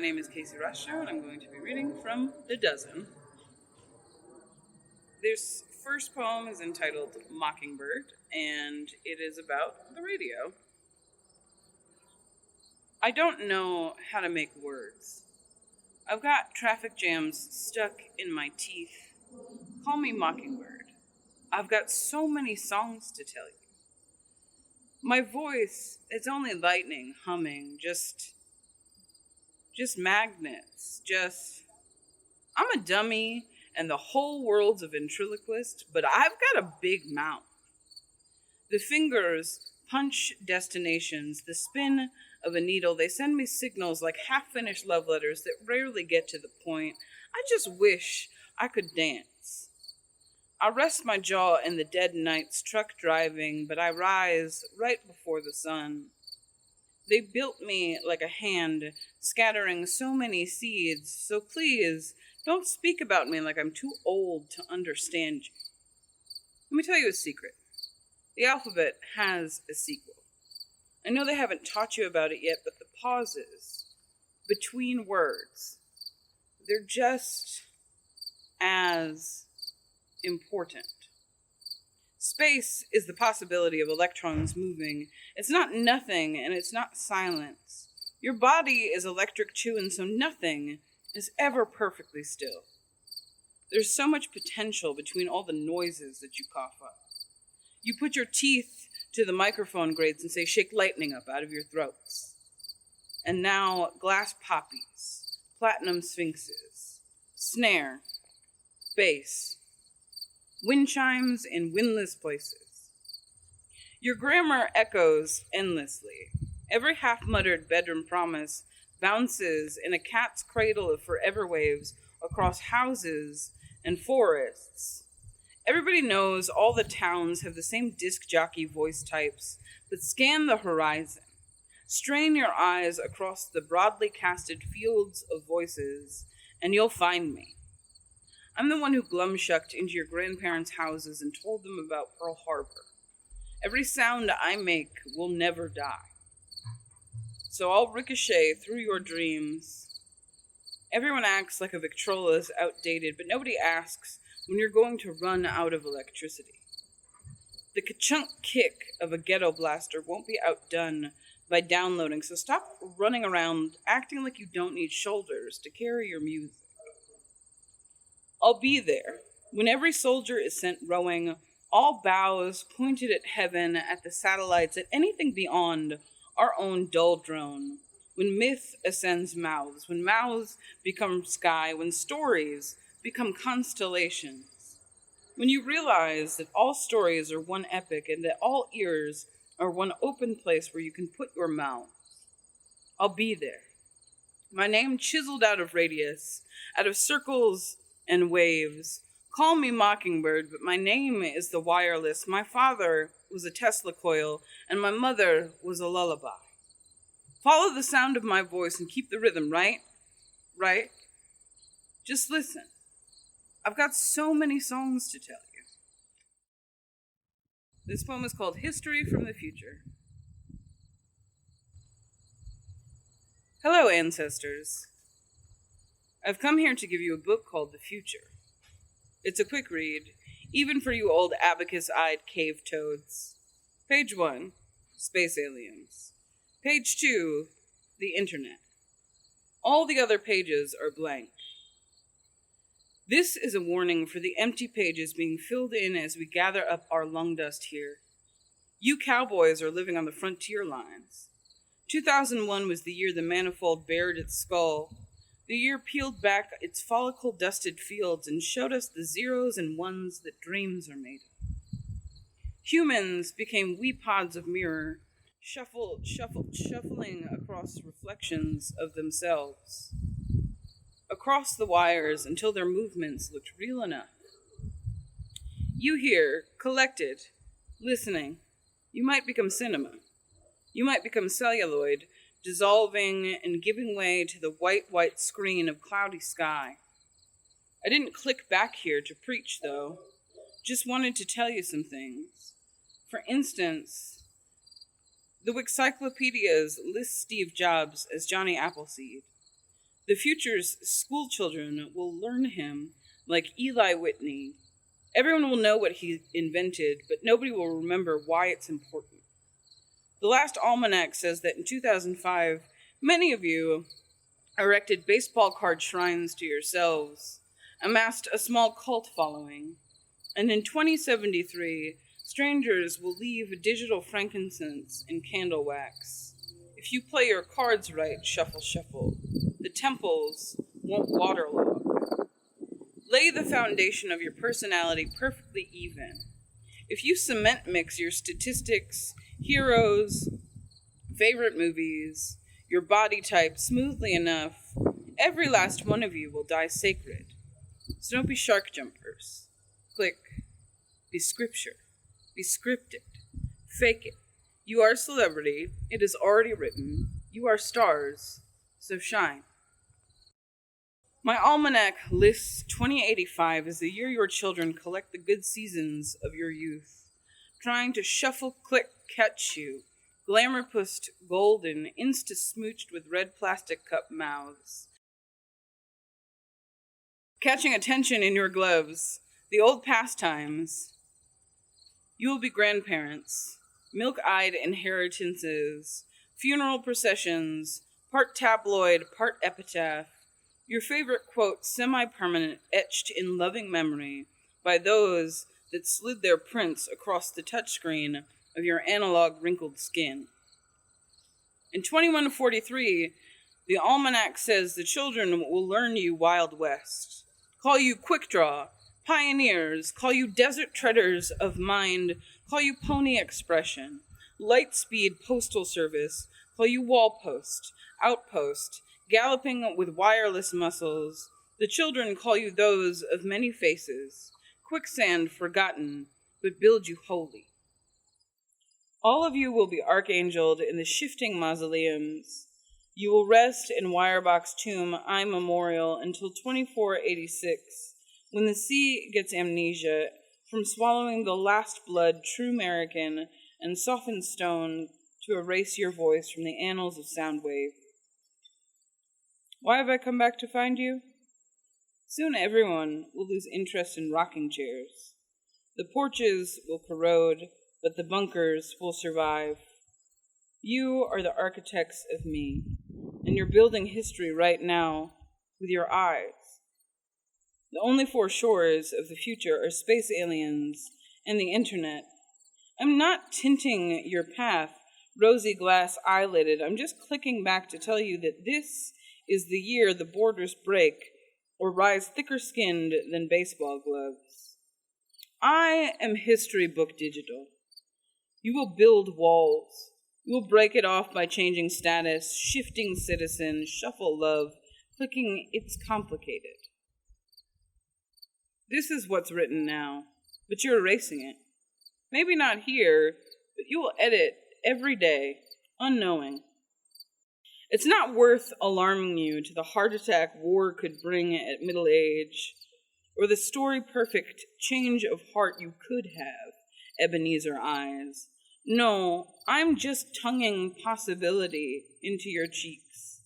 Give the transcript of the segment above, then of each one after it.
name is Casey Rocheteau, and I'm going to be reading from The Dozen. This first poem is entitled Mockingbird, and it is about the radio. I don't know how to make words. I've got traffic jams stuck in my teeth. Call me Mockingbird. I've got so many songs to tell you. My voice, it's only lightning humming, just magnets, I'm a dummy and the whole world's a ventriloquist, but I've got a big mouth. The fingers punch destinations, the spin of a needle, they send me signals like half-finished love letters that rarely get to the point. I just wish I could dance. I rest my jaw in the dead night's truck driving, but I rise right before the sun. They built me like a hand, scattering so many seeds, so please, don't speak about me like I'm too old to understand you. Let me tell you a secret. The alphabet has a sequel. I know they haven't taught you about it yet, but the pauses between words, they're just as important. Space is the possibility of electrons moving. It's not nothing, and it's not silence. Your body is electric too, and so nothing is ever perfectly still. There's so much potential between all the noises that you cough up. You put your teeth to the microphone grates and say, shake lightning up out of your throats. And now glass poppies, platinum sphinxes, snare, bass, wind chimes in windless places. Your grammar echoes endlessly. Every half-muttered bedroom promise bounces in a cat's cradle of forever waves across houses and forests. Everybody knows all the towns have the same disc jockey voice types, but scan the horizon. Strain your eyes across the broadly casted fields of voices, and you'll find me. I'm the one who glum-shucked into your grandparents' houses and told them about Pearl Harbor. Every sound I make will never die. So I'll ricochet through your dreams. Everyone acts like a Victrola is outdated, but nobody asks when you're going to run out of electricity. The ka-chunk kick of a ghetto blaster won't be outdone by downloading, so stop running around acting like you don't need shoulders to carry your music. I'll be there when every soldier is sent rowing, all bows pointed at heaven, at the satellites, at anything beyond our own dull drone, when myth ascends mouths, when mouths become sky, when stories become constellations, when you realize that all stories are one epic and that all ears are one open place where you can put your mouth. I'll be there. My name chiseled out of radius, out of circles and waves. Call me Mockingbird, but my name is the wireless. My father was a Tesla coil, and my mother was a lullaby. Follow the sound of my voice and keep the rhythm, right? Right? Just listen. I've got so many songs to tell you. This poem is called History from the Future. Hello, ancestors. I've come here to give you a book called The Future. It's a quick read, even for you old abacus-eyed cave toads. Page 1, Space Aliens. Page 2, the Internet. All the other pages are blank. This is a warning for the empty pages being filled in as we gather up our lung dust here. You cowboys are living on the frontier lines. 2001 was the year the manifold bared its skull. The year peeled back its follicle-dusted fields and showed us the zeros and ones that dreams are made of. Humans became wee pods of mirror, shuffling across reflections of themselves, across the wires until their movements looked real enough. You here, collected, listening, you might become cinema. You might become celluloid, dissolving and giving way to the white screen of cloudy sky. I didn't click back here to preach, though. Just wanted to tell you some things. For instance, the Wixcyclopedias list Steve Jobs as Johnny Appleseed. The future's school children will learn him like Eli Whitney. Everyone will know what he invented, but nobody will remember why it's important. The last almanac says that in 2005, many of you erected baseball card shrines to yourselves, amassed a small cult following, and in 2073, strangers will leave digital frankincense and candle wax. If you play your cards right, shuffle, shuffle, the temples won't waterlog. Lay the foundation of your personality perfectly even. If you cement mix your statistics, heroes, favorite movies, your body type smoothly enough, every last one of you will die sacred. So don't be shark jumpers. Click. Be scripture. Be scripted. Fake it. You are celebrity. It is already written. You are stars. So shine. My almanac lists 2085 as the year your children collect the good seasons of your youth, trying to shuffle, click, catch you, glamour-pussed, golden, insta-smooched with red plastic cup mouths. Catching attention in your gloves, the old pastimes. You will be grandparents, milk-eyed inheritances, funeral processions, part tabloid, part epitaph, your favorite quote semi-permanent, etched in loving memory by those that slid their prints across the touchscreen of your analog wrinkled skin. In 2143, the almanac says the children will learn you Wild West, call you quick draw, pioneers, call you desert treaders of mind, call you pony expression, light speed postal service, call you wall post, outpost, galloping with wireless muscles. The children call you those of many faces, quicksand forgotten, but build you holy. All of you will be archangeled in the shifting mausoleums. You will rest in Wirebox Tomb I Memorial until 2486, when the sea gets amnesia from swallowing the last blood true American and softened stone to erase your voice from the annals of Soundwave. Why have I come back to find you? Soon everyone will lose interest in rocking chairs. The porches will corrode, but the bunkers will survive. You are the architects of me, and you're building history right now with your eyes. The only four shores of the future are space aliens and the internet. I'm not tinting your path rosy glass eyelidded. I'm just clicking back to tell you that this is the year the borders break or rise thicker skinned than baseball gloves. I am history book digital. You will build walls. You will break it off by changing status, shifting citizen, shuffle love, clicking it's complicated. This is what's written now, but you're erasing it. Maybe not here, but you will edit every day, unknowing. It's not worth alarming you to the heart attack war could bring at middle age, or the story-perfect change of heart you could have, Ebenezer eyes. No, I'm just tonguing possibility into your cheeks.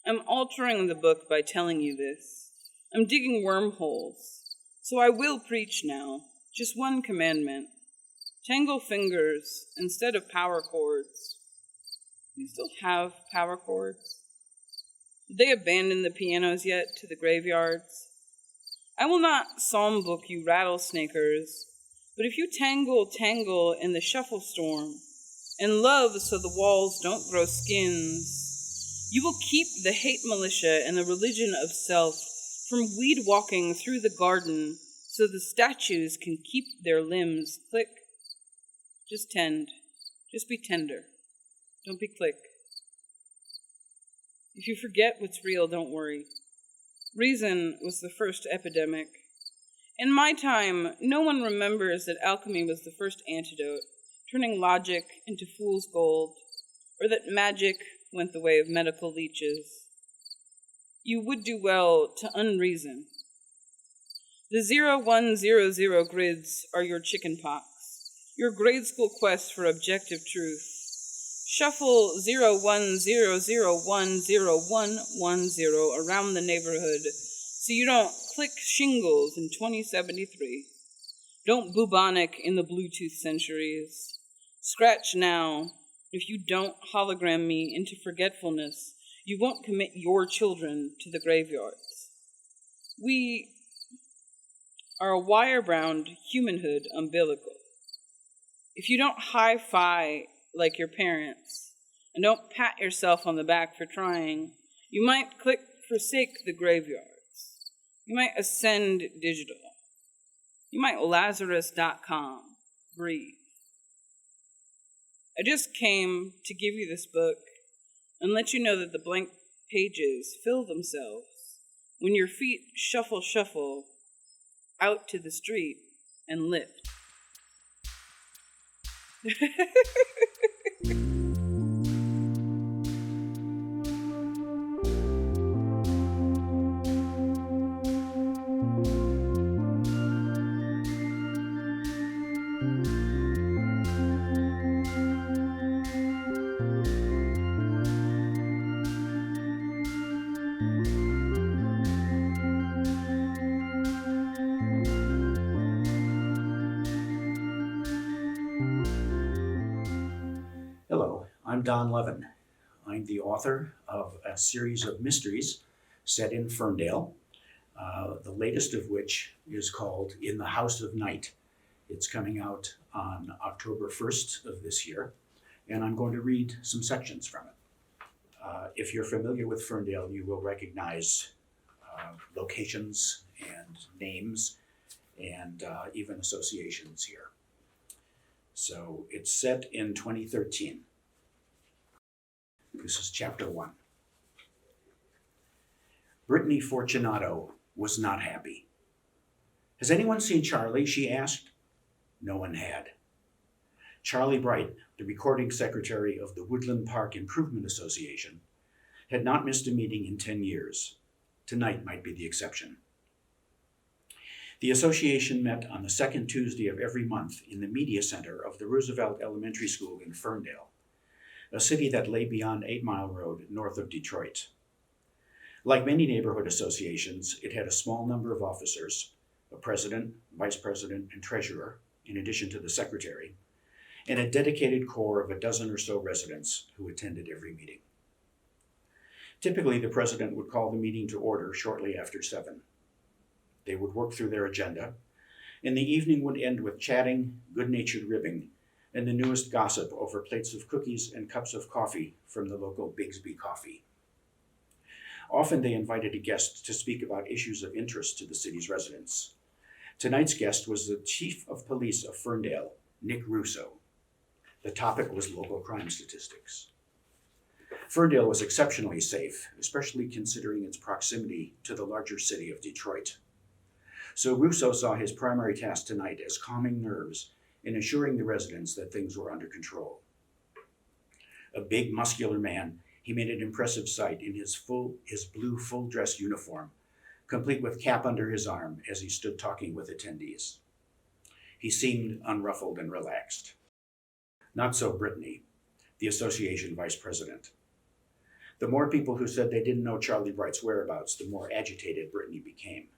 I'm altering the book by telling you this. I'm digging wormholes. So I will preach now, just one commandment. Tangle fingers instead of power chords. You still have power chords? Did they abandon the pianos yet to the graveyards? I will not psalm book you rattlesnakers, but if you tangle in the shuffle storm, and love so the walls don't grow skins, you will keep the hate militia and the religion of self from weed walking through the garden so the statues can keep their limbs. Click. Just tend. Just be tender. Don't be click. If you forget what's real, don't worry. Reason was the first epidemic. In my time, no one remembers that alchemy was the first antidote, turning logic into fool's gold, or that magic went the way of medical leeches. You would do well to unreason. The 0100 grids are your chicken pox, your grade school quest for objective truth. Shuffle 0100101110 around the neighborhood so you don't click shingles in 2073. Don't bubonic in the Bluetooth centuries. Scratch now. If you don't hologram me into forgetfulness, you won't commit your children to the graveyards. We are a wire-bound humanhood umbilical. If you don't high-fi like your parents, and don't pat yourself on the back for trying, you might click forsake the graveyards. You might ascend digital. You might Lazarus.com. Breathe. I just came to give you this book and let you know that the blank pages fill themselves when your feet shuffle out to the street and lift. Hello, I'm Don Levin. I'm the author of a series of mysteries set in Ferndale, the latest of which is called In the House of Night. It's coming out on October 1st of this year, and I'm going to read some sections from it. If you're familiar with Ferndale, you will recognize locations and names and even associations here. So it's set in 2013. This is chapter 1. Brittany Fortunato was not happy. Has anyone seen Charlie? She asked. No one had. Charlie Bright, the recording secretary of the Woodland Park Improvement Association, had not missed a meeting in 10 years. Tonight might be the exception. The association met on the second Tuesday of every month in the media center of the Roosevelt Elementary School in Ferndale, a city that lay beyond 8 Mile Road north of Detroit. Like many neighborhood associations, it had a small number of officers, a president, vice president, and treasurer, in addition to the secretary, and a dedicated core of a dozen or so residents who attended every meeting. Typically, the president would call the meeting to order shortly after 7. They would work through their agenda, and the evening would end with chatting, good-natured ribbing, and the newest gossip over plates of cookies and cups of coffee from the local Bigsby Coffee. Often they invited a guest to speak about issues of interest to the city's residents. Tonight's guest was the chief of police of Ferndale, Nick Russo. The topic was local crime statistics. Ferndale was exceptionally safe, especially considering its proximity to the larger city of Detroit. So Russo saw his primary task tonight as calming nerves and assuring the residents that things were under control. A big, muscular man, he made an impressive sight in his blue full-dress uniform, complete with cap under his arm as he stood talking with attendees. He seemed unruffled and relaxed. Not so Brittany, the association vice president. The more people who said they didn't know Charlie Bright's whereabouts, the more agitated Brittany became.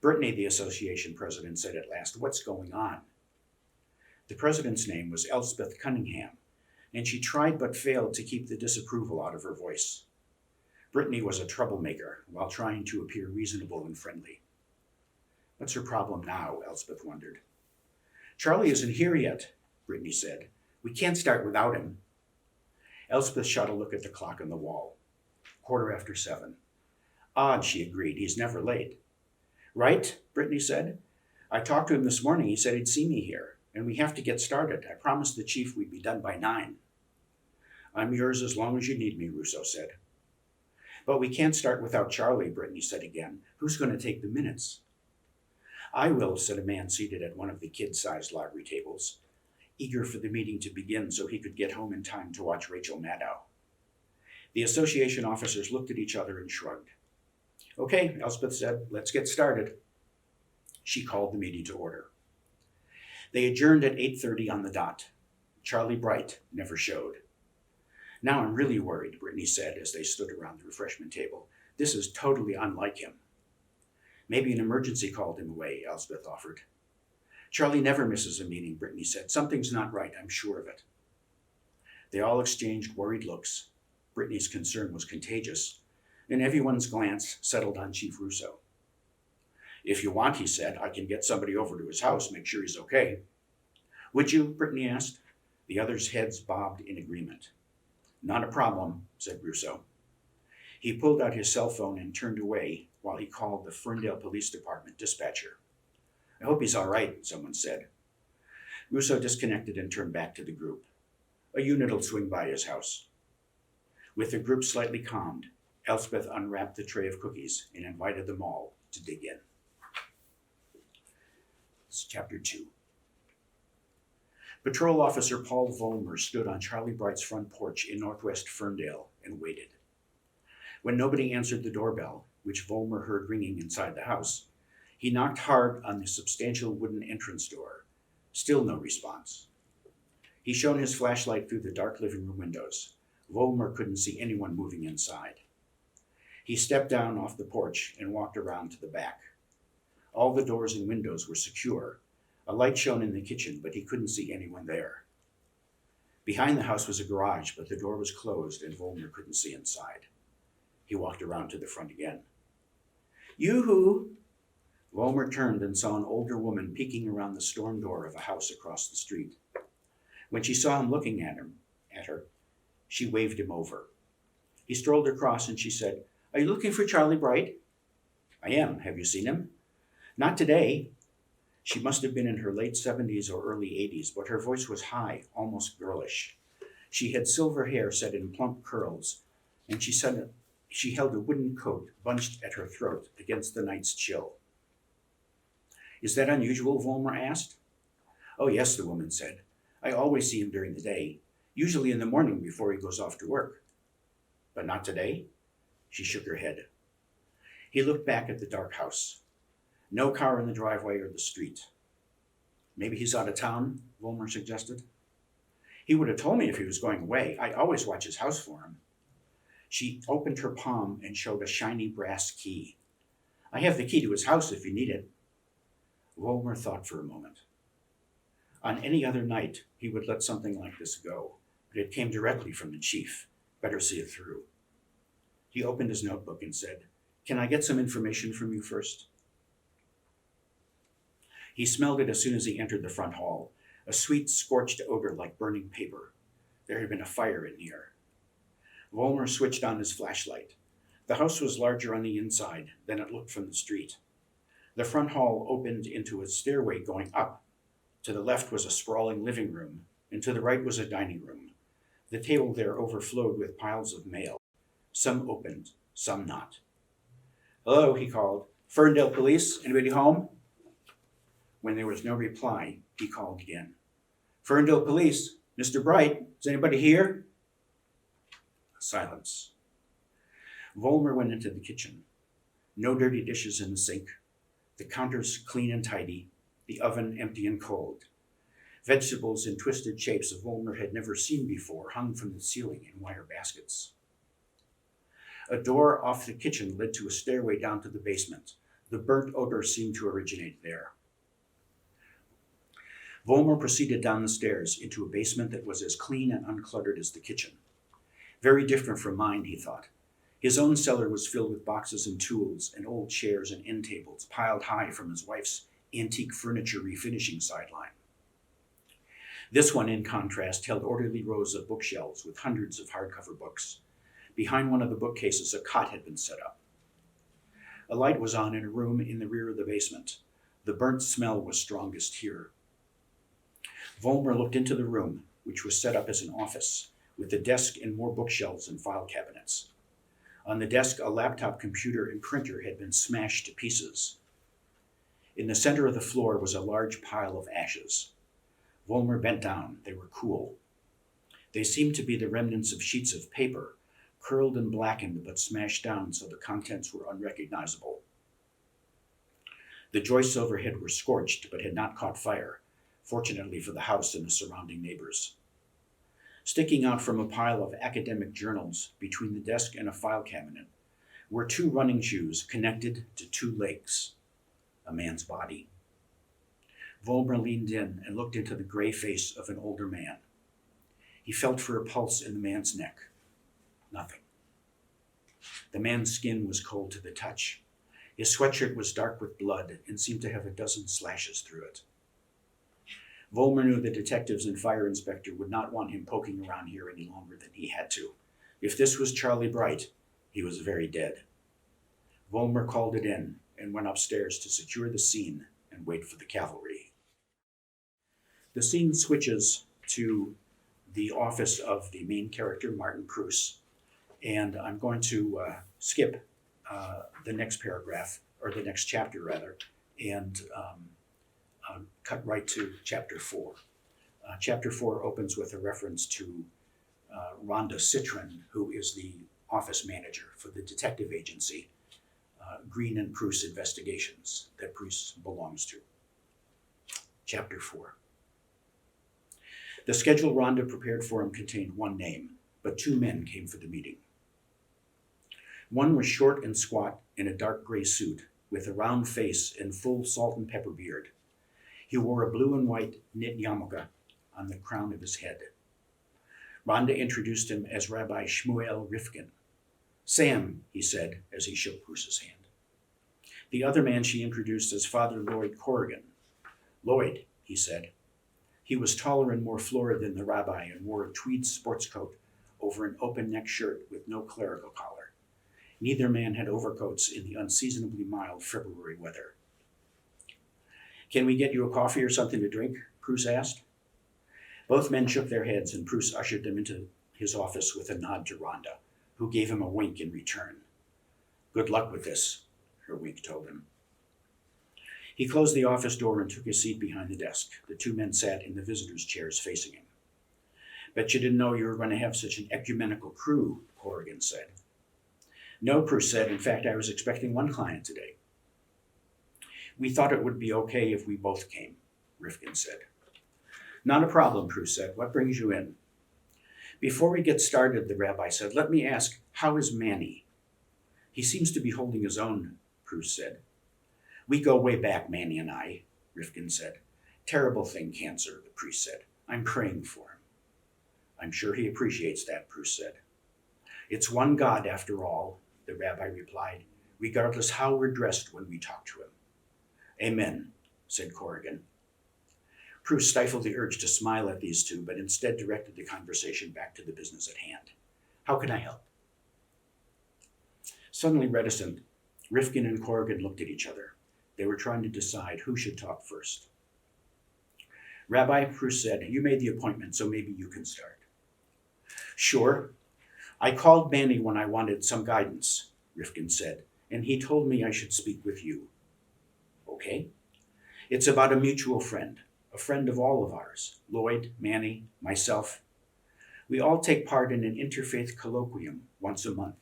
Brittany, the association president, said at last, "What's going on?" The president's name was Elspeth Cunningham, and she tried but failed to keep the disapproval out of her voice. Brittany was a troublemaker while trying to appear reasonable and friendly. What's her problem now? Elspeth wondered. Charlie isn't here yet, Brittany said. We can't start without him. Elspeth shot a look at the clock on the wall. 7:15. Odd, she agreed. He's never late. Right, Brittany said. I talked to him this morning. He said he'd see me here, and we have to get started. I promised the chief we'd be done by 9. I'm yours as long as you need me, Russo said. But we can't start without Charlie, Brittany said again. Who's going to take the minutes? I will, said a man seated at one of the kid-sized library tables, eager for the meeting to begin so he could get home in time to watch Rachel Maddow. The association officers looked at each other and shrugged. Okay, Elspeth said, let's get started. She called the meeting to order. They adjourned at 8:30 on the dot. Charlie Bright never showed. Now I'm really worried, Brittany said as they stood around the refreshment table. This is totally unlike him. Maybe an emergency called him away, Elspeth offered. Charlie never misses a meeting, Brittany said. Something's not right, I'm sure of it. They all exchanged worried looks. Brittany's concern was contagious, and everyone's glance settled on Chief Rousseau. If you want, he said, I can get somebody over to his house, make sure he's okay. Would you? Brittany asked. The others' heads bobbed in agreement. Not a problem, said Rousseau. He pulled out his cell phone and turned away while he called the Ferndale Police Department dispatcher. I hope he's all right, someone said. Rousseau disconnected and turned back to the group. A unit will swing by his house. With the group slightly calmed, Elspeth unwrapped the tray of cookies and invited them all to dig in. It's Chapter 2. Patrol Officer Paul Vollmer stood on Charlie Bright's front porch in northwest Ferndale and waited. When nobody answered the doorbell, which Vollmer heard ringing inside the house, he knocked hard on the substantial wooden entrance door. Still no response. He shone his flashlight through the dark living room windows. Vollmer couldn't see anyone moving inside. He stepped down off the porch and walked around to the back. All the doors and windows were secure. A light shone in the kitchen, but he couldn't see anyone there. Behind the house was a garage, but the door was closed and Vollmer couldn't see inside. He walked around to the front again. Yoo-hoo! Vollmer turned and saw an older woman peeking around the storm door of a house across the street. When she saw him looking at her, she waved him over. He strolled across and she said, Are you looking for Charlie Bright? I am. Have you seen him? Not today. She must have been in her late 70s or early 80s, but her voice was high, almost girlish. She had silver hair set in plump curls, and she held a wooden coat bunched at her throat against the night's chill. Is that unusual? Vollmer asked. Oh, yes, the woman said. I always see him during the day, usually in the morning before he goes off to work. But not today? She shook her head. He looked back at the dark house. No car in the driveway or the street. Maybe he's out of town, Vollmer suggested. He would have told me if he was going away. I always watch his house for him. She opened her palm and showed a shiny brass key. I have the key to his house if you need it. Vollmer thought for a moment. On any other night, he would let something like this go, but it came directly from the chief. Better see it through. He opened his notebook and said, Can I get some information from you first? He smelled it as soon as he entered the front hall, a sweet, scorched odor like burning paper. There had been a fire in here. Vollmer switched on his flashlight. The house was larger on the inside than it looked from the street. The front hall opened into a stairway going up. To the left was a sprawling living room, and to the right was a dining room. The table there overflowed with piles of mail. Some opened, some not. Hello, he called. Ferndale Police, anybody home? When there was no reply, he called again. Ferndale Police, Mr. Bright, is anybody here? Silence. Vollmer went into the kitchen. No dirty dishes in the sink. The counters clean and tidy. The oven empty and cold. Vegetables in twisted shapes Vollmer had never seen before hung from the ceiling in wire baskets. A door off the kitchen led to a stairway down to the basement. The burnt odor seemed to originate there. Vollmer proceeded down the stairs into a basement that was as clean and uncluttered as the kitchen. Very different from mine, he thought. His own cellar was filled with boxes and tools and old chairs and end tables piled high from his wife's antique furniture refinishing sideline. This one, in contrast, held orderly rows of bookshelves with hundreds of hardcover books. Behind one of the bookcases, a cot had been set up. A light was on in a room in the rear of the basement. The burnt smell was strongest here. Vollmer looked into the room, which was set up as an office, with a desk and more bookshelves and file cabinets. On the desk, a laptop computer and printer had been smashed to pieces. In the center of the floor was a large pile of ashes. Vollmer bent down. They were cool. They seemed to be the remnants of sheets of paper, curled and blackened but smashed down so the contents were unrecognizable. The joists overhead were scorched but had not caught fire, fortunately for the house and the surrounding neighbors. Sticking out from a pile of academic journals between the desk and a file cabinet were two running shoes connected to two legs, a man's body. Volmer leaned in and looked into the gray face of an older man. He felt for a pulse in the man's neck. Nothing. The man's skin was cold to the touch. His sweatshirt was dark with blood and seemed to have a dozen slashes through it. Volmer knew the detectives and fire inspector would not want him poking around here any longer than he had to. If this was Charlie Bright, he was very dead. Volmer called it in and went upstairs to secure the scene and wait for the cavalry. The scene switches to the office of the main character, Martin Preuss, and I'm going to skip the next paragraph, or the next chapter rather, and cut right to chapter 4. Chapter 4 opens with a reference to Rhonda Citron, who is the office manager for the detective agency, Green and Preuss Investigations, that Preuss belongs to. Chapter 4. The schedule Rhonda prepared for him contained one name, but two men came for the meeting. One was short and squat in a dark gray suit with a round face and full salt and pepper beard. He wore a blue and white knit yarmulke on the crown of his head. Rhonda introduced him as Rabbi Shmuel Rifkin. Sam, he said as he shook Preuss's hand. The other man she introduced as Father Lloyd Corrigan. Lloyd, he said. He was taller and more florid than the rabbi and wore a tweed sports coat over an open-neck shirt with no clerical collar. Neither man had overcoats in the unseasonably mild February weather. Can we get you a coffee or something to drink? Preuss asked. Both men shook their heads, and Preuss ushered them into his office with a nod to Rhonda, who gave him a wink in return. Good luck with this, her wink told him. He closed the office door and took his seat behind the desk. The two men sat in the visitors' chairs facing him. Bet you didn't know you were going to have such an ecumenical crew, Corrigan said. No, Preuss said. In fact, I was expecting one client today. We thought it would be okay if we both came, Rifkin said. Not a problem, Preuss said. What brings you in? Before we get started, the rabbi said, let me ask, how is Manny? He seems to be holding his own, Preuss said. We go way back, Manny and I, Rifkin said. Terrible thing, cancer, the priest said. I'm praying for him. I'm sure he appreciates that, Preuss said. It's one God, after all, the rabbi replied, regardless how we're dressed when we talk to him. Amen, said Corrigan. Preuss stifled the urge to smile at these two, but instead directed the conversation back to the business at hand. How can I help? Suddenly reticent, Rifkin and Corrigan looked at each other. They were trying to decide who should talk first. Rabbi, Preuss said, you made the appointment, so maybe you can start. Sure. I called Manny when I wanted some guidance, Rifkin said, and he told me I should speak with you. Okay. It's about a mutual friend, a friend of all of ours, Lloyd, Manny, myself. We all take part in an interfaith colloquium once a month.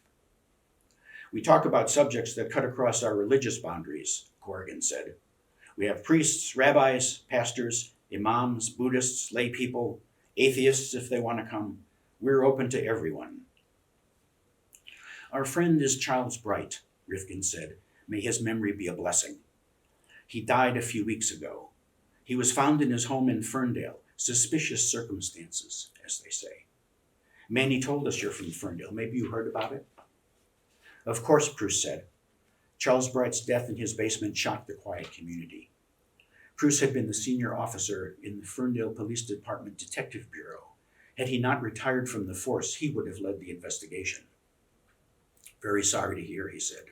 We talk about subjects that cut across our religious boundaries, Corrigan said. We have priests, rabbis, pastors, imams, Buddhists, lay people, atheists if they want to come. We're open to everyone. Our friend is Charles Bright, Rifkin said. May his memory be a blessing. He died a few weeks ago. He was found in his home in Ferndale, suspicious circumstances, as they say. Manny told us you're from Ferndale. Maybe you heard about it? Of course, Preuss said. Charles Bright's death in his basement shocked the quiet community. Preuss had been the senior officer in the Ferndale Police Department Detective Bureau. Had he not retired from the force, he would have led the investigation. Very sorry to hear, he said.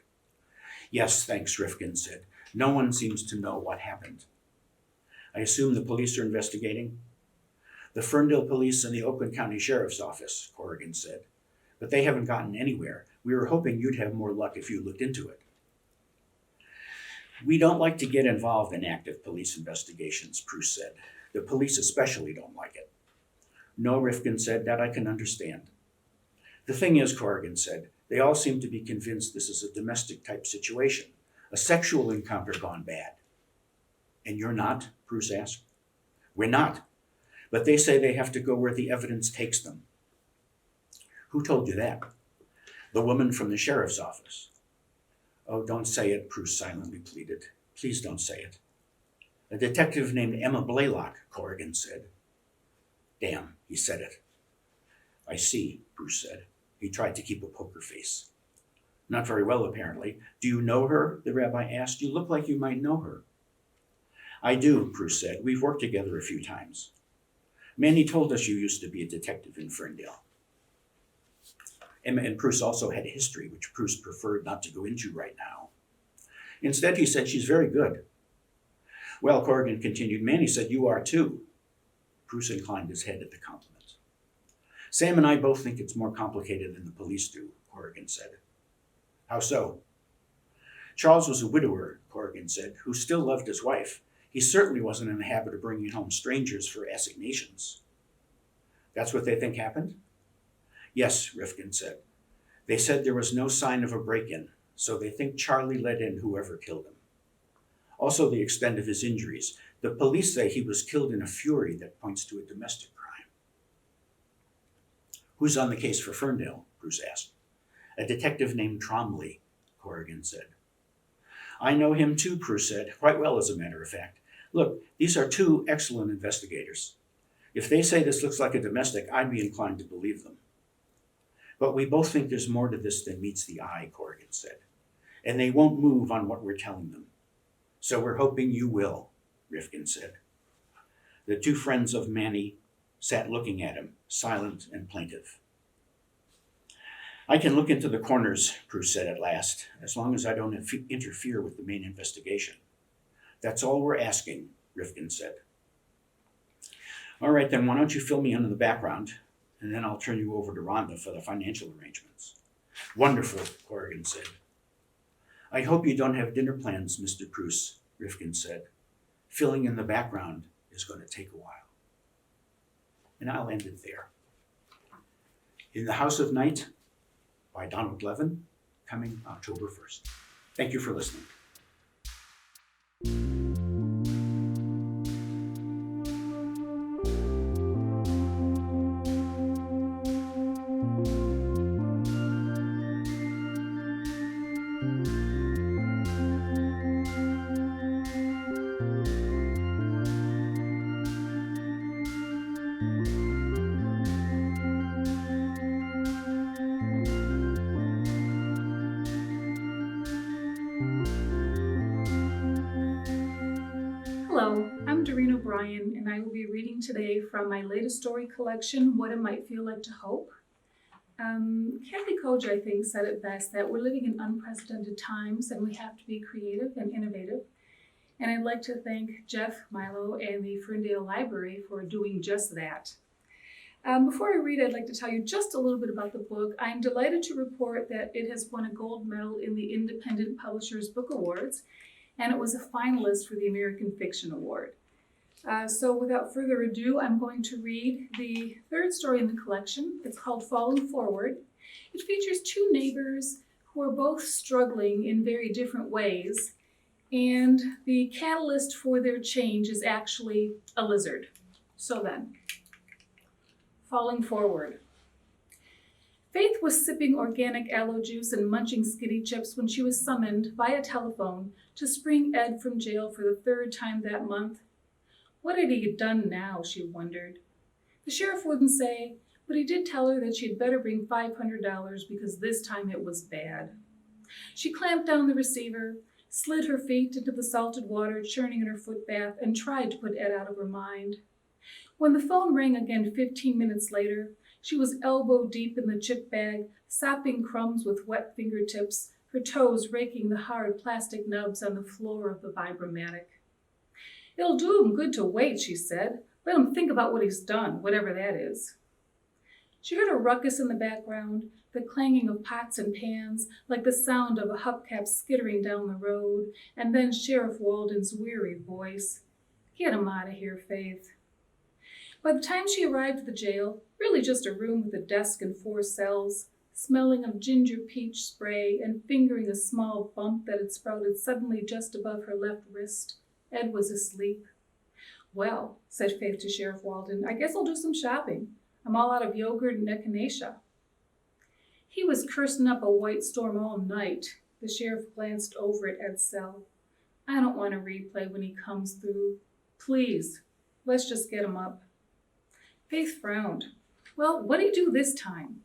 Yes, thanks, Rifkin said. No one seems to know what happened. I assume the police are investigating? The Ferndale Police and the Oakland County Sheriff's Office, Corrigan said. But they haven't gotten anywhere. We were hoping you'd have more luck if you looked into it. We don't like to get involved in active police investigations, Preuss said. The police especially don't like it. No, Rifkin said, that I can understand. The thing is, Corrigan said, they all seem to be convinced this is a domestic-type situation, a sexual encounter gone bad. And you're not? Preuss asked. We're not. but they say they have to go where the evidence takes them. Who told you that? The woman from the sheriff's office. Oh, don't say it, Preuss silently pleaded. Please don't say it. A detective named Emma Blaylock, Corrigan said. Damn, he said it. I see, Preuss said. He tried to keep a poker face. Not very well, apparently. Do you know her? The rabbi asked. You look like you might know her. I do, Preuss said. We've worked together a few times. Manny told us you used to be a detective in Ferndale. Emma and Preuss also had a history, which Preuss preferred not to go into right now. Instead, he said she's very good. Well, Corrigan continued, Manny said you are too. Preuss inclined his head at the compliment. Sam and I both think it's more complicated than the police do, Corrigan said. How so? Charles was a widower, Corrigan said, who still loved his wife. He certainly wasn't in the habit of bringing home strangers for assignations. That's what they think happened? Yes, Rifkin said. They said there was no sign of a break-in, so they think Charlie let in whoever killed him. Also the extent of his injuries. The police say he was killed in a fury that points to a domestic crime. Who's on the case for Ferndale? Preuss asked. A detective named Trombley, Corrigan said. I know him too, Preuss said, quite well as a matter of fact. Look, these are two excellent investigators. If they say this looks like a domestic, I'd be inclined to believe them. But we both think there's more to this than meets the eye, Corrigan said. And they won't move on what we're telling them. So we're hoping you will, Rifkin said. The two friends of Manny sat looking at him, silent and plaintive. I can look into the corners, Preuss said at last, as long as I don't interfere with the main investigation. That's all we're asking, Rifkin said. All right, then why don't you fill me in on the background, and then I'll turn you over to Rhonda for the financial arrangements. Wonderful, Corrigan said. I hope you don't have dinner plans, Mr. Preuss, Rifkin said. Filling in the background is going to take a while. And I'll end it there. In the House of Night by Donald Levin, coming October 1st. Thank you for listening. Hello, I'm Dorene O'Brien, and I will be reading today from my latest story collection, What It Might Feel Like to Hope. Kathy Koja, I think, said it best that we're living in unprecedented times and we have to be creative and innovative. And I'd like to thank Jeff, Milo, and the Ferndale Library for doing just that. Before I read, I'd like to tell you just a little bit about the book. I'm delighted to report that it has won a gold medal in the Independent Publishers Book Awards, and it was a finalist for the American Fiction Award. So without further ado, I'm going to read the third story in the collection. It's called Falling Forward. It features two neighbors who are both struggling in very different ways, and the catalyst for their change is actually a lizard. So then, Falling Forward. Faith was sipping organic aloe juice and munching skinny chips when she was summoned via telephone to spring Ed from jail for the third time that month. What had he done now, she wondered. The sheriff wouldn't say, but he did tell her that she'd better bring $500 because this time it was bad. She clamped down the receiver, slid her feet into the salted water churning in her foot bath, and tried to put Ed out of her mind. When the phone rang again 15 minutes later, she was elbow deep in the chip bag, sopping crumbs with wet fingertips, her toes raking the hard plastic nubs on the floor of the Vibromatic. It'll do him good to wait, she said. Let him think about what he's done, whatever that is. She heard a ruckus in the background, the clanging of pots and pans, like the sound of a hubcap skittering down the road, and then Sheriff Walden's weary voice. Get him out of here, Faith. By the time she arrived at the jail, really just a room with a desk and 4 cells, smelling of ginger peach spray and fingering a small bump that had sprouted suddenly just above her left wrist, Ed was asleep. Well, said Faith to Sheriff Walden, I guess I'll do some shopping. I'm all out of yogurt and echinacea. He was cursing up a white storm all night. The sheriff glanced over at Ed's cell. I don't want a replay when he comes through. Please, let's just get him up. Faith frowned. Well, what'd he do this time?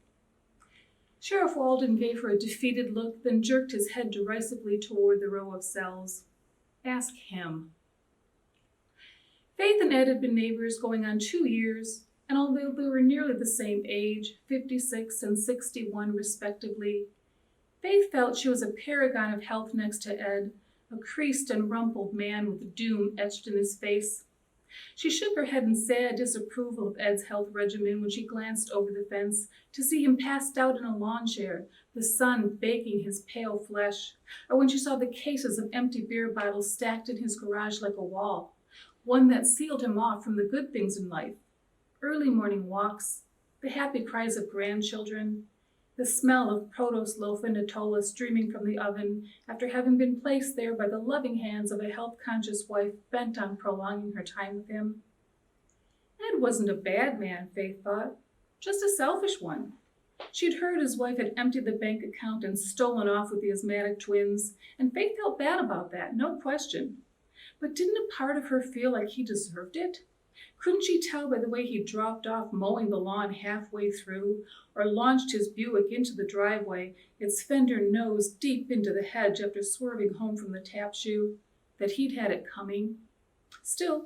Sheriff Walden gave her a defeated look, then jerked his head derisively toward the row of cells. Ask him. Faith and Ed had been neighbors going on 2 years, and although they were nearly the same age, 56 and 61 respectively, Faith felt she was a paragon of health next to Ed, a creased and rumpled man with doom etched in his face. She shook her head in sad disapproval of Ed's health regimen when she glanced over the fence to see him passed out in a lawn chair, the sun baking his pale flesh, or when she saw the cases of empty beer bottles stacked in his garage like a wall, one that sealed him off from the good things in life. Early morning walks, the happy cries of grandchildren, the smell of Protos loaf and Nutella streaming from the oven after having been placed there by the loving hands of a health-conscious wife bent on prolonging her time with him. Ed wasn't a bad man, Faith thought, just a selfish one. She'd heard his wife had emptied the bank account and stolen off with the asthmatic twins, and Faith felt bad about that, no question. But didn't a part of her feel like he deserved it? Couldn't she tell by the way he dropped off mowing the lawn halfway through, or launched his Buick into the driveway, its fender nose deep into the hedge after swerving home from the tap shoe, that he'd had it coming? Still,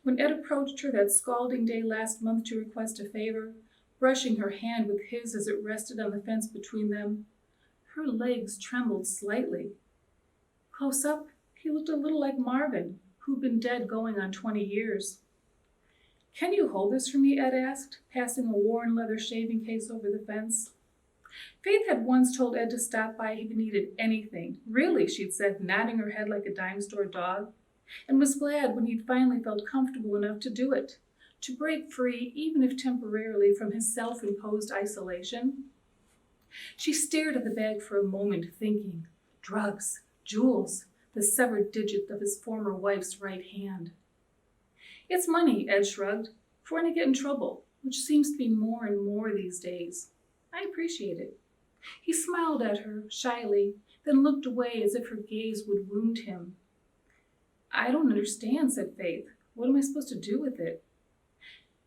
when Ed approached her that scalding day last month to request a favor, brushing her hand with his as it rested on the fence between them, her legs trembled slightly. Close up, he looked a little like Marvin, who'd been dead going on 20 years. Can you hold this for me, Ed asked, passing a worn leather shaving case over the fence. Faith had once told Ed to stop by if he needed anything. Really, she'd said, nodding her head like a dime store dog, and was glad when he'd finally felt comfortable enough to do it, to break free, even if temporarily, from his self-imposed isolation. She stared at the bag for a moment, thinking, drugs, jewels, the severed digit of his former wife's right hand. It's money, Ed shrugged, for when I get in trouble, which seems to be more and more these days. I appreciate it. He smiled at her, shyly, then looked away as if her gaze would wound him. I don't understand, said Faith. What am I supposed to do with it?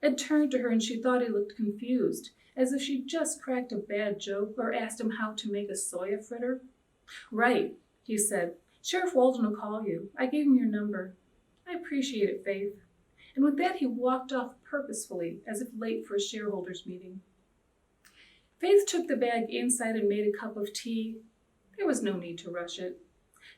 Ed turned to her and she thought he looked confused, as if she'd just cracked a bad joke or asked him how to make a soya fritter. Right, he said. Sheriff Walden will call you. I gave him your number. I appreciate it, Faith. And with that he walked off purposefully, as if late for a shareholders' meeting. Faith took the bag inside and made a cup of tea. There was no need to rush it.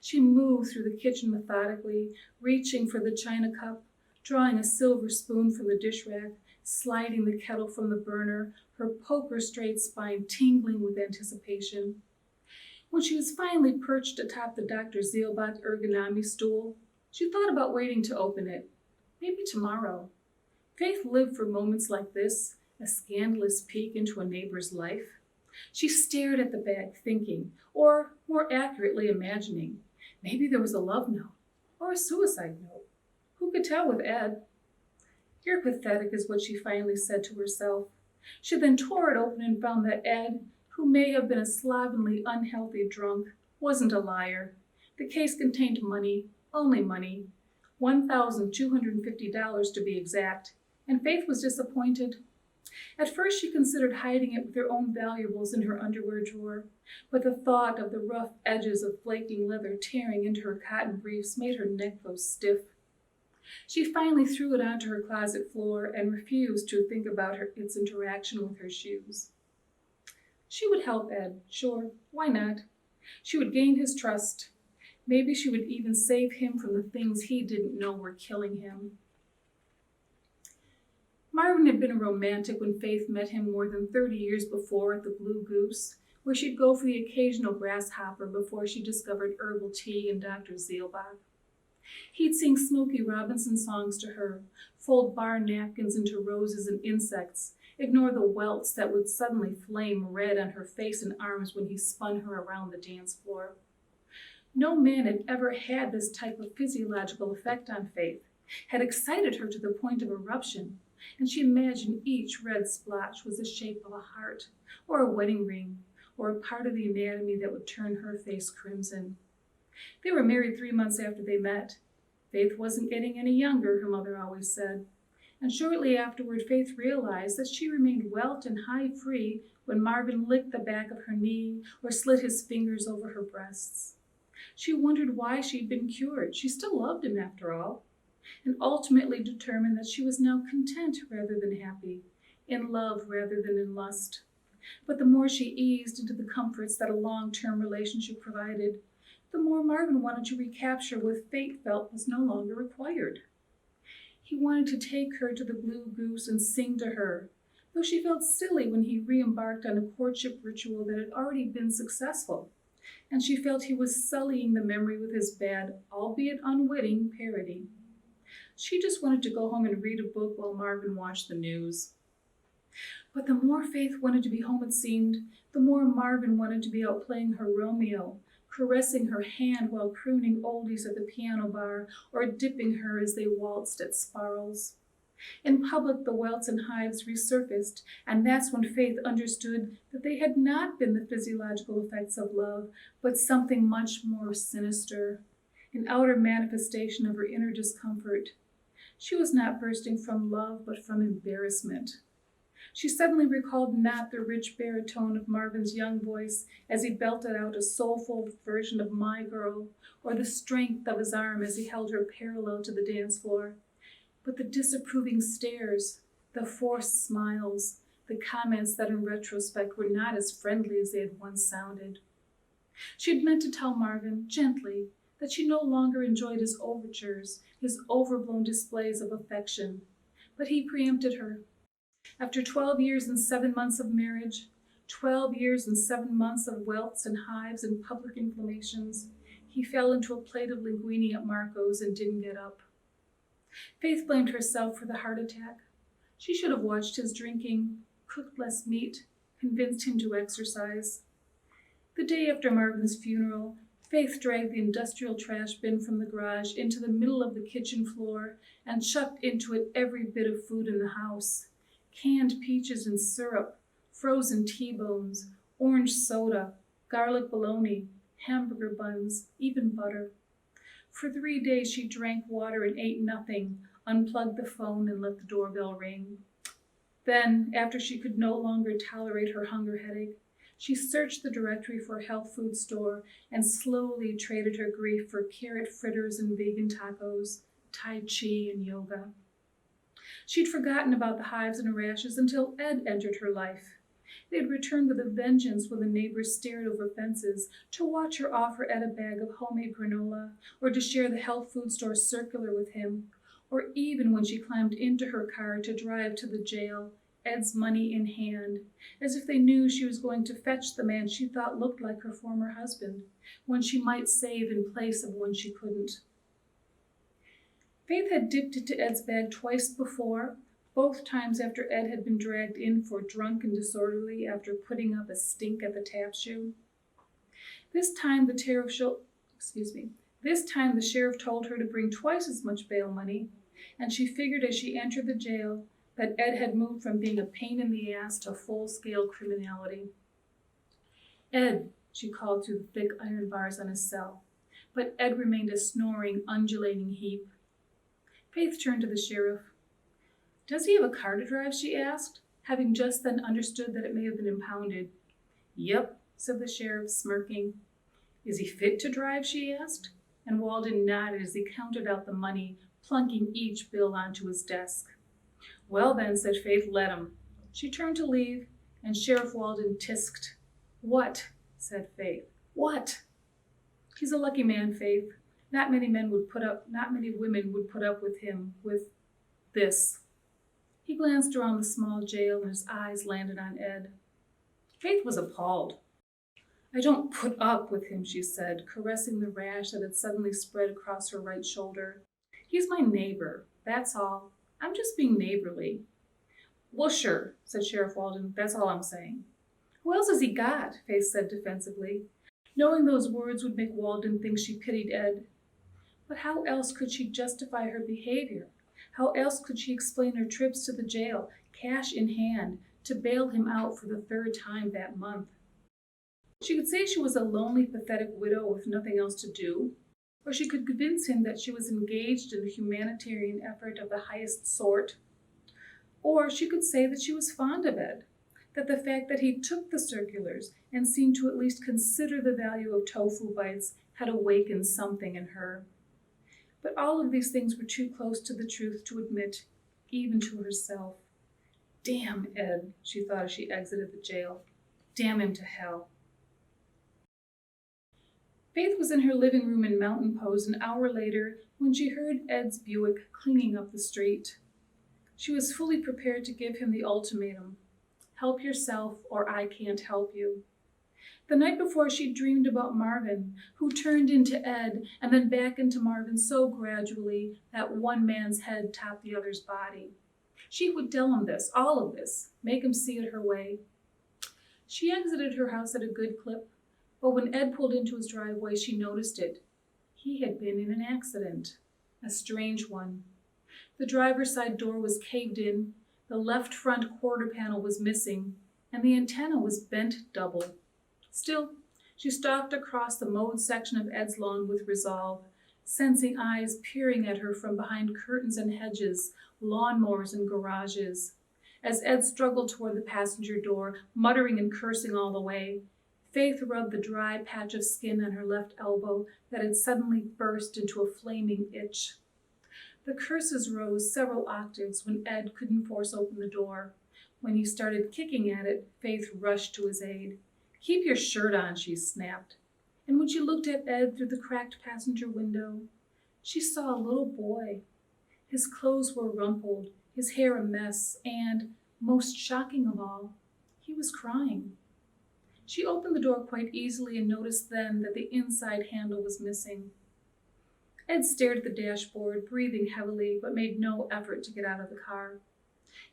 She moved through the kitchen methodically, reaching for the china cup, drawing a silver spoon from the dish rack, sliding the kettle from the burner, her poker-straight spine tingling with anticipation. When she was finally perched atop the Dr. Zielbach ergonomy stool, she thought about waiting to open it. Maybe tomorrow. Faith lived for moments like this, a scandalous peek into a neighbor's life. She stared at the bag, thinking, or more accurately imagining, maybe there was a love note, or a suicide note. Who could tell with Ed? You're pathetic, is what she finally said to herself. She then tore it open and found that Ed, who may have been a slovenly, unhealthy drunk, wasn't a liar. The case contained money, only money, $1,250 to be exact, and Faith was disappointed. At first she considered hiding it with her own valuables in her underwear drawer, but the thought of the rough edges of flaking leather tearing into her cotton briefs made her neck go stiff. She finally threw it onto her closet floor and refused to think about its interaction with her shoes. She would help Ed, sure, why not? She would gain his trust. Maybe she would even save him from the things he didn't know were killing him. Marvin had been a romantic when Faith met him more than 30 years before at the Blue Goose, where she'd go for the occasional grasshopper before she discovered herbal tea and Dr. Zielbach. He'd sing Smokey Robinson songs to her, fold bar napkins into roses and insects, ignore the welts that would suddenly flame red on her face and arms when he spun her around the dance floor. No man had ever had this type of physiological effect on Faith, had excited her to the point of eruption, and she imagined each red splotch was the shape of a heart, or a wedding ring, or a part of the anatomy that would turn her face crimson. They were married 3 months after they met. Faith wasn't getting any younger, her mother always said. And shortly afterward, Faith realized that she remained welt and high-free when Marvin licked the back of her knee or slid his fingers over her breasts. She wondered why she'd been cured. She still loved him, after all, and ultimately determined that she was now content rather than happy, in love rather than in lust. But the more she eased into the comforts that a long-term relationship provided, the more Marvin wanted to recapture what Faith felt was no longer required. He wanted to take her to the Blue Goose and sing to her, though she felt silly when he re-embarked on a courtship ritual that had already been successful, and she felt he was sullying the memory with his bad, albeit unwitting, parody. She just wanted to go home and read a book while Marvin watched the news. But the more Faith wanted to be home, it seemed, the more Marvin wanted to be out playing her Romeo, caressing her hand while crooning oldies at the piano bar or dipping her as they waltzed at Sparrows. In public, the welts and hives resurfaced, and that's when Faith understood that they had not been the physiological effects of love, but something much more sinister, an outer manifestation of her inner discomfort. She was not bursting from love, but from embarrassment. She suddenly recalled not the rich baritone of Marvin's young voice as he belted out a soulful version of My Girl, or the strength of his arm as he held her parallel to the dance floor, but the disapproving stares, the forced smiles, the comments that in retrospect were not as friendly as they had once sounded. She had meant to tell Marvin, gently, that she no longer enjoyed his overtures, his overblown displays of affection, but he preempted her. After 12 years and 7 months of marriage, 12 years and 7 months of welts and hives and public inflammations, he fell into a plate of linguine at Marco's and didn't get up. Faith blamed herself for the heart attack. She should have watched his drinking, cooked less meat, convinced him to exercise. The day after Marvin's funeral, Faith dragged the industrial trash bin from the garage into the middle of the kitchen floor and chucked into it every bit of food in the house. Canned peaches and syrup, frozen T-bones, orange soda, garlic bologna, hamburger buns, even butter. For 3 days she drank water and ate nothing, unplugged the phone and let the doorbell ring. Then, after she could no longer tolerate her hunger headache, she searched the directory for a health food store and slowly traded her grief for carrot fritters and vegan tacos, Tai Chi and yoga. She'd forgotten about the hives and rashes until Ed entered her life. They had returned with a vengeance when the neighbors stared over fences to watch her offer Ed a bag of homemade granola, or to share the health food store circular with him, or even when she climbed into her car to drive to the jail, Ed's money in hand, as if they knew she was going to fetch the man she thought looked like her former husband, one she might save in place of one she couldn't. Faith had dipped into Ed's bag twice before, both times after Ed had been dragged in for drunk and disorderly after putting up a stink at the tap shoe. This time the sheriff told her to bring twice as much bail money, and she figured as she entered the jail that Ed had moved from being a pain in the ass to full-scale criminality. Ed, she called through the thick iron bars on his cell, but Ed remained a snoring, undulating heap. Faith turned to the sheriff. "Does he have a car to drive?" she asked, having just then understood that it may have been impounded. "Yep," said the sheriff, smirking. "Is he fit to drive?" she asked, and Walden nodded as he counted out the money, plunking each bill onto his desk. "Well then," said Faith, "let him." She turned to leave, and Sheriff Walden tisked. "What?" said Faith. "What?" "He's a lucky man, Faith. Not many women would put up with him, with this." He glanced around the small jail and his eyes landed on Ed. Faith was appalled. "I don't put up with him," she said, caressing the rash that had suddenly spread across her right shoulder. "He's my neighbor, that's all. I'm just being neighborly." "Well, sure," said Sheriff Walden, "that's all I'm saying." "Who else has he got?" Faith said defensively, knowing those words would make Walden think she pitied Ed. But how else could she justify her behavior? How else could she explain her trips to the jail, cash in hand, to bail him out for the third time that month? She could say she was a lonely, pathetic widow with nothing else to do, or she could convince him that she was engaged in a humanitarian effort of the highest sort, or she could say that she was fond of Ed, that the fact that he took the circulars and seemed to at least consider the value of tofu bites had awakened something in her. But all of these things were too close to the truth to admit, even to herself. Damn Ed, she thought as she exited the jail. Damn him to hell. Faith was in her living room in Mountain Pose an hour later when she heard Ed's Buick clinging up the street. She was fully prepared to give him the ultimatum. Help yourself or I can't help you. The night before, she dreamed about Marvin, who turned into Ed and then back into Marvin so gradually that one man's head topped the other's body. She would tell him this, all of this, make him see it her way. She exited her house at a good clip, but when Ed pulled into his driveway, she noticed it. He had been in an accident, a strange one. The driver's side door was caved in, the left front quarter panel was missing, and the antenna was bent double. Still, she stalked across the mowed section of Ed's lawn with resolve, sensing eyes peering at her from behind curtains and hedges, lawnmowers and garages. As Ed struggled toward the passenger door, muttering and cursing all the way, Faith rubbed the dry patch of skin on her left elbow that had suddenly burst into a flaming itch. The curses rose several octaves when Ed couldn't force open the door. When he started kicking at it, Faith rushed to his aid. "Keep your shirt on," she snapped. And when she looked at Ed through the cracked passenger window, she saw a little boy. His clothes were rumpled, his hair a mess, and, most shocking of all, he was crying. She opened the door quite easily and noticed then that the inside handle was missing. Ed stared at the dashboard, breathing heavily, but made no effort to get out of the car.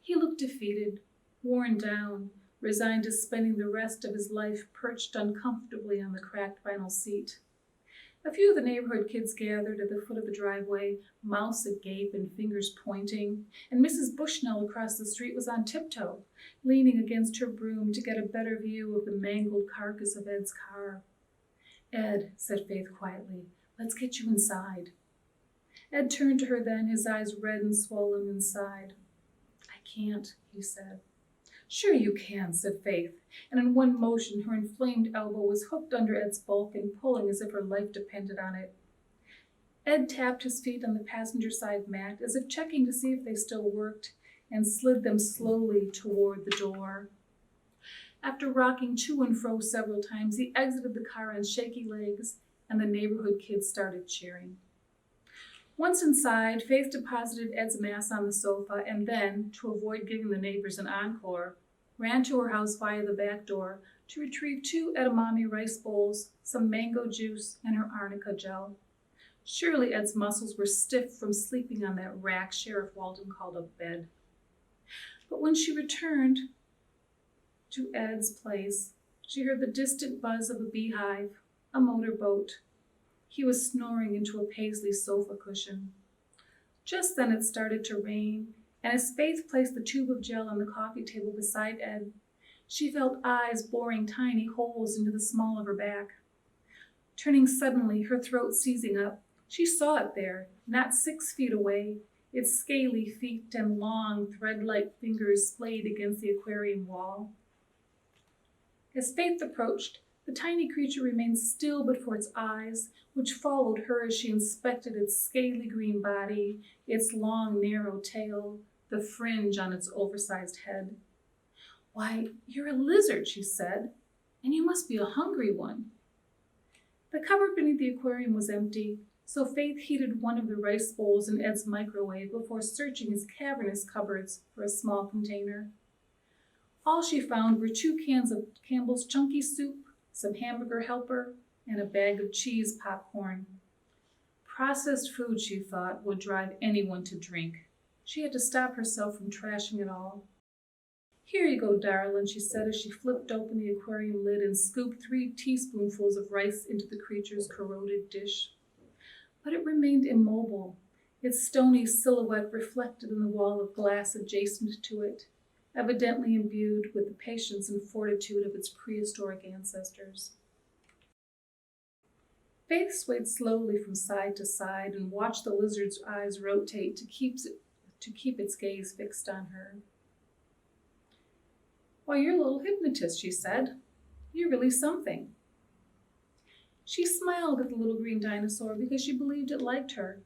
He looked defeated, worn down, resigned to spending the rest of his life perched uncomfortably on the cracked vinyl seat. A few of the neighborhood kids gathered at the foot of the driveway, mouths agape and fingers pointing, and Mrs. Bushnell across the street was on tiptoe, leaning against her broom to get a better view of the mangled carcass of Ed's car. "Ed," said Faith quietly, "let's get you inside." Ed turned to her then, his eyes red and swollen inside. "I can't," he said. "Sure you can," said Faith, and in one motion her inflamed elbow was hooked under Ed's bulk and pulling as if her life depended on it. Ed tapped his feet on the passenger side mat as if checking to see if they still worked, and slid them slowly toward the door. After rocking to and fro several times, he exited the car on shaky legs, and the neighborhood kids started cheering. Once inside, Faith deposited Ed's mass on the sofa and then, to avoid giving the neighbors an encore, ran to her house via the back door to retrieve 2 edamame rice bowls, some mango juice, and her arnica gel. Surely Ed's muscles were stiff from sleeping on that rack Sheriff Walden called a bed. But when she returned to Ed's place, she heard the distant buzz of a beehive, a motorboat. He was snoring into a paisley sofa cushion. Just then it started to rain, and as Faith placed the tube of gel on the coffee table beside Ed, she felt eyes boring tiny holes into the small of her back. Turning suddenly, her throat seizing up, she saw it there, not 6 feet away, its scaly feet and long, thread-like fingers splayed against the aquarium wall. As Faith approached, the tiny creature remained still but for its eyes, which followed her as she inspected its scaly green body, its long, narrow tail, the fringe on its oversized head. "Why, you're a lizard," she said, "and you must be a hungry one." The cupboard beneath the aquarium was empty, so Faith heated one of the rice bowls in Ed's microwave before searching his cavernous cupboards for a small container. All she found were 2 cans of Campbell's chunky soup, some hamburger helper, and a bag of cheese popcorn. Processed food, she thought, would drive anyone to drink. She had to stop herself from trashing it all. "Here you go, darling," she said as she flipped open the aquarium lid and scooped 3 teaspoonfuls of rice into the creature's corroded dish. but it remained immobile, its stony silhouette reflected in the wall of glass adjacent to it, evidently imbued with the patience and fortitude of its prehistoric ancestors. Faith swayed slowly from side to side and watched the lizard's eyes rotate to keep its gaze fixed on her. "Why, you're a little hypnotist," she said. "You're really something." She smiled at the little green dinosaur because she believed it liked her.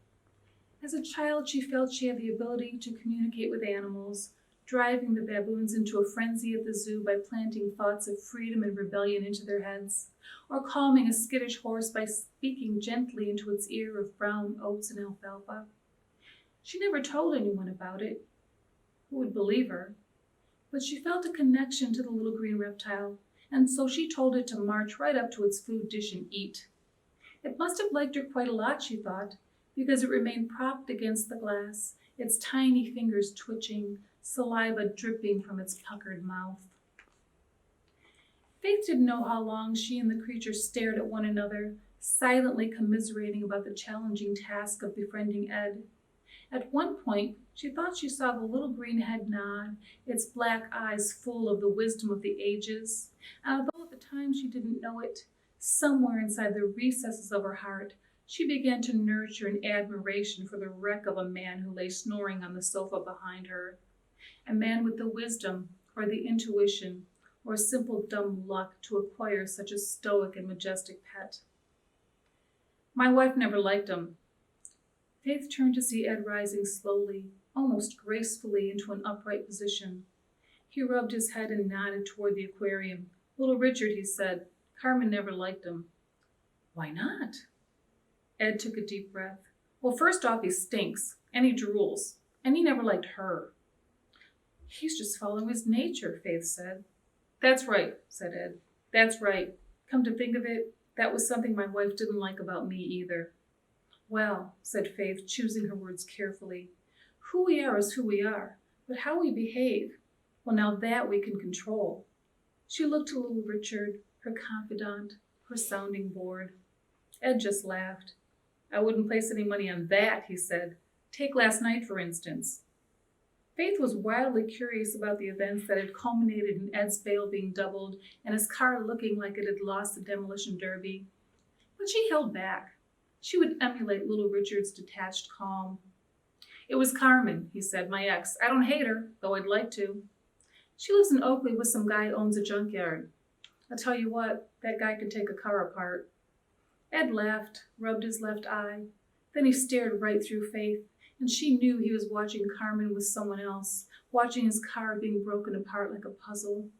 As a child, she felt she had the ability to communicate with animals, driving the baboons into a frenzy at the zoo by planting thoughts of freedom and rebellion into their heads, or calming a skittish horse by speaking gently into its ear of brown oats and alfalfa. She never told anyone about it. Who would believe her? But she felt a connection to the little green reptile, and so she told it to march right up to its food dish and eat. It must have liked her quite a lot, she thought, because it remained propped against the glass, its tiny fingers twitching, saliva dripping from its puckered mouth. Faith didn't know how long she and the creature stared at one another, silently commiserating about the challenging task of befriending Ed. At one point, she thought she saw the little green head nod, its black eyes full of the wisdom of the ages, and although at the time she didn't know it, somewhere inside the recesses of her heart, she began to nurture an admiration for the wreck of a man who lay snoring on the sofa behind her, a man with the wisdom or the intuition or simple dumb luck to acquire such a stoic and majestic pet. "My wife never liked him." Faith turned to see Ed rising slowly, almost gracefully, into an upright position. He rubbed his head and nodded toward the aquarium. "Little Richard," he said, "Carmen never liked him." "Why not?" Ed took a deep breath. "Well, first off, he stinks, and he drools, and he never liked her." "He's just following his nature," Faith said. "That's right," said Ed. "That's right. Come to think of it, that was something my wife didn't like about me either." "Well," said Faith, choosing her words carefully, "who we are is who we are, but how we behave, well, now that we can control." She looked to little Richard, her confidant, her sounding board. Ed just laughed. "I wouldn't place any money on that," he said. "Take last night, for instance." Faith was wildly curious about the events that had culminated in Ed's bail being doubled and his car looking like it had lost the demolition derby. But she held back. She would emulate little Richard's detached calm. "It was Carmen," he said, "my ex. I don't hate her, though I'd like to. She lives in Oakley with some guy who owns a junkyard. I'll tell you what, that guy can take a car apart." Ed laughed, rubbed his left eye. Then he stared right through Faith, and she knew he was watching Carmen with someone else, watching his car being broken apart like a puzzle.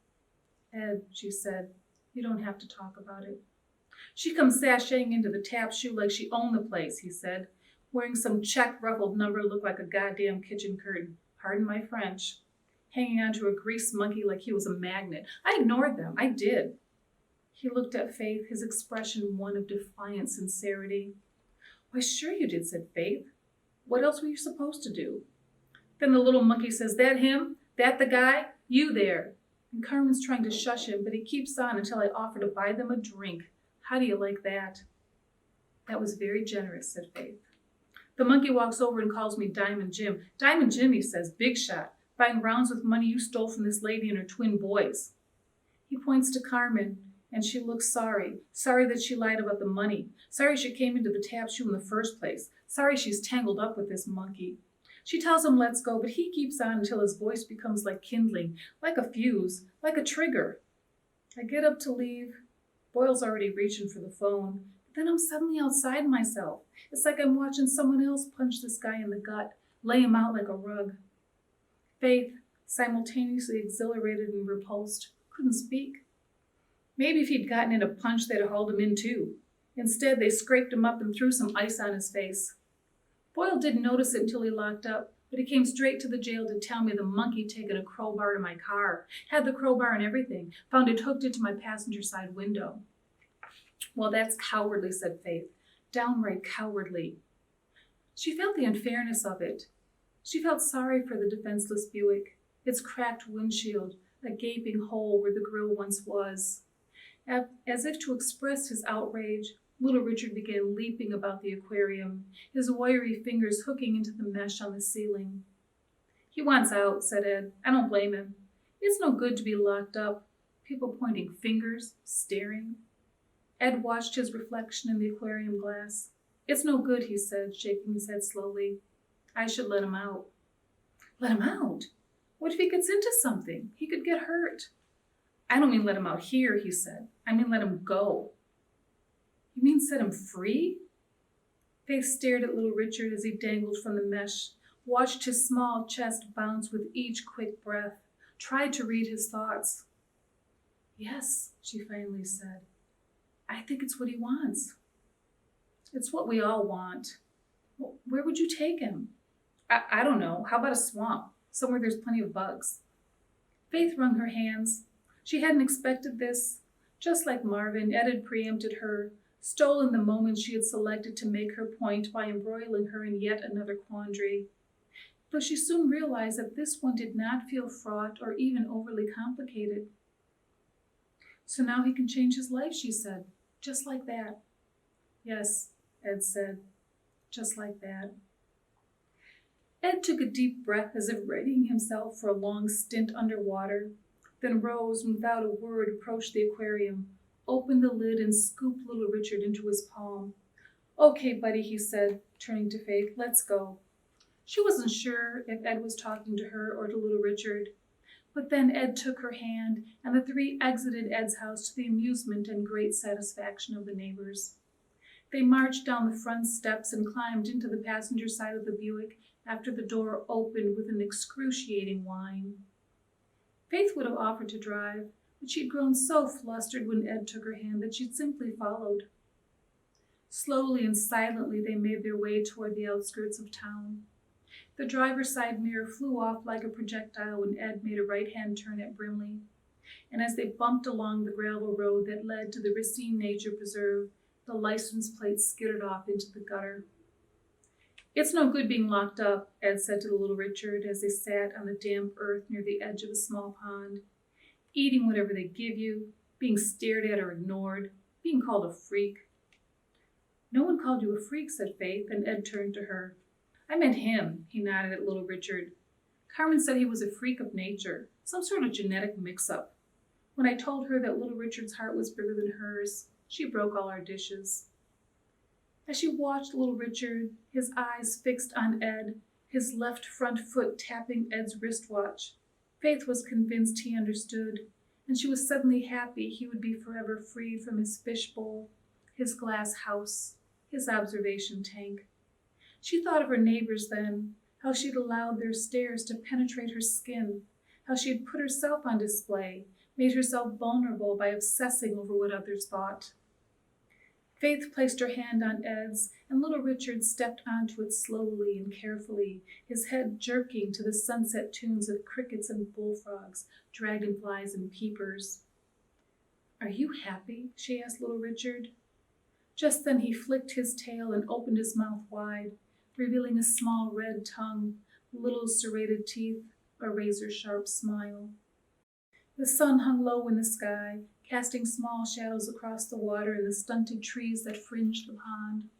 "Ed," she said, "you don't have to talk about it." "She comes sashaying into the tap shoe like she owned the place," he said, "wearing some checked ruffled number looked like a goddamn kitchen curtain. Pardon my French. Hanging onto a grease monkey like he was a magnet. I ignored them. I did." He looked at Faith, his expression one of defiant sincerity. "Why, sure you did," said Faith. "What else were you supposed to do?" Then the little monkey says, "That him? That the guy? You there?" And Carmen's trying to shush him, but he keeps on until I offer to buy them a drink. How do you like that?" "That was very generous," said Faith. "The monkey walks over and calls me Diamond Jim. 'Diamond Jim,' he says, 'big shot, buying rounds with money you stole from this lady and her twin boys.' He points to Carmen, and she looks sorry that she lied about the money, sorry she came into the tap shoe in the first place, sorry she's tangled up with this monkey. She tells him let's go, but he keeps on until his voice becomes like kindling, like a fuse, like a trigger. I get up to leave. Boyle's already reaching for the phone. But then I'm suddenly outside myself. It's like I'm watching someone else punch this guy in the gut, lay him out like a rug." Faith, simultaneously exhilarated and repulsed, couldn't speak. Maybe if he'd gotten in a punch, they'd have hauled him in too. Instead, they scraped him up and threw some ice on his face. Boyle didn't notice it until he locked up, but he came straight to the jail to tell me the monkey taken a crowbar to my car, had the crowbar and everything, found it hooked into my passenger side window. "Well, that's cowardly," said Faith, "downright cowardly." She felt the unfairness of it. She felt sorry for the defenseless Buick, its cracked windshield, a gaping hole where the grill once was. As if to express his outrage, Little Richard began leaping about the aquarium, his wiry fingers hooking into the mesh on the ceiling. "He wants out," said Ed. "I don't blame him. It's no good to be locked up. People pointing fingers, staring." Ed watched his reflection in the aquarium glass. "It's no good," he said, shaking his head slowly. "I should let him out." "Let him out? What if he gets into something? He could get hurt." "I don't mean let him out here," he said. "I mean let him go." "You mean set him free?" Faith stared at little Richard as he dangled from the mesh, watched his small chest bounce with each quick breath, tried to read his thoughts. "Yes," she finally said. "I think it's what he wants." "It's what we all want." "Well, where would you take him?" I don't know. How about a swamp? Somewhere there's plenty of bugs." Faith wrung her hands. She hadn't expected this. Just like Marvin, Ed had preempted her, stolen the moment she had selected to make her point by embroiling her in yet another quandary. But she soon realized that this one did not feel fraught or even overly complicated. "So now he can change his life," she said. "Just like that." "Yes," Ed said. "Just like that." Ed took a deep breath as if readying himself for a long stint underwater, then rose and without a word approached the aquarium, opened the lid and scooped little Richard into his palm. "Okay, buddy," he said, turning to Faith, "let's go." She wasn't sure if Ed was talking to her or to little Richard, but then Ed took her hand and the three exited Ed's house to the amusement and great satisfaction of the neighbors. They marched down the front steps and climbed into the passenger side of the Buick after the door opened with an excruciating whine. Faith would have offered to drive, but she'd grown so flustered when Ed took her hand that she'd simply followed. Slowly and silently they made their way toward the outskirts of town. The driver's side mirror flew off like a projectile when Ed made a right-hand turn at Brimley, and as they bumped along the gravel road that led to the Racine Nature Preserve, the license plate skittered off into the gutter. "It's no good being locked up," Ed said to the little Richard as they sat on the damp earth near the edge of a small pond. "Eating whatever they give you, being stared at or ignored, being called a freak." "No one called you a freak," said Faith, and Ed turned to her. "I meant him," he nodded at little Richard. "Carmen said he was a freak of nature, some sort of genetic mix-up. When I told her that little Richard's heart was bigger than hers, she broke all our dishes." As she watched little Richard, his eyes fixed on Ed, his left front foot tapping Ed's wristwatch, Faith was convinced he understood, and she was suddenly happy he would be forever freed from his fishbowl, his glass house, his observation tank. She thought of her neighbors then, how she'd allowed their stares to penetrate her skin, how she had put herself on display, made herself vulnerable by obsessing over what others thought. Faith placed her hand on Ed's, and little Richard stepped onto it slowly and carefully, his head jerking to the sunset tunes of crickets and bullfrogs, dragonflies and peepers. "Are you happy?" she asked little Richard. Just then he flicked his tail and opened his mouth wide, revealing a small red tongue, little serrated teeth, a razor-sharp smile. The sun hung low in the sky, casting small shadows across the water and the stunted trees that fringed the pond.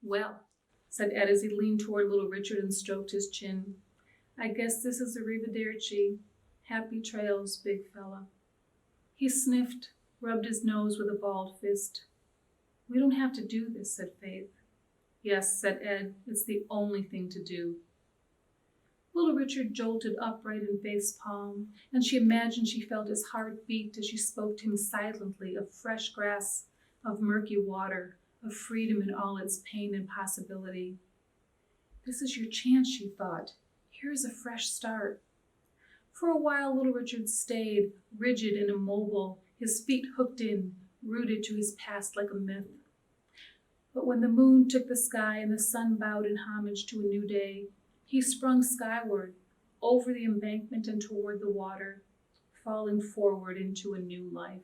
"Well," said Ed as he leaned toward little Richard and stroked his chin, "I guess this is arrivederci. Happy trails, big fella." He sniffed, rubbed his nose with a balled fist. "We don't have to do this," said Faith. "Yes," said Ed, "it's the only thing to do." Little Richard jolted upright in Faith's palm, and she imagined she felt his heart beat as she spoke to him silently of fresh grass, of murky water, of freedom in all its pain and possibility. This is your chance, she thought. Here is a fresh start. For a while, little Richard stayed, rigid and immobile, his feet hooked in, rooted to his past like a myth. But when the moon took the sky and the sun bowed in homage to a new day, he sprung skyward, over the embankment and toward the water, falling forward into a new life.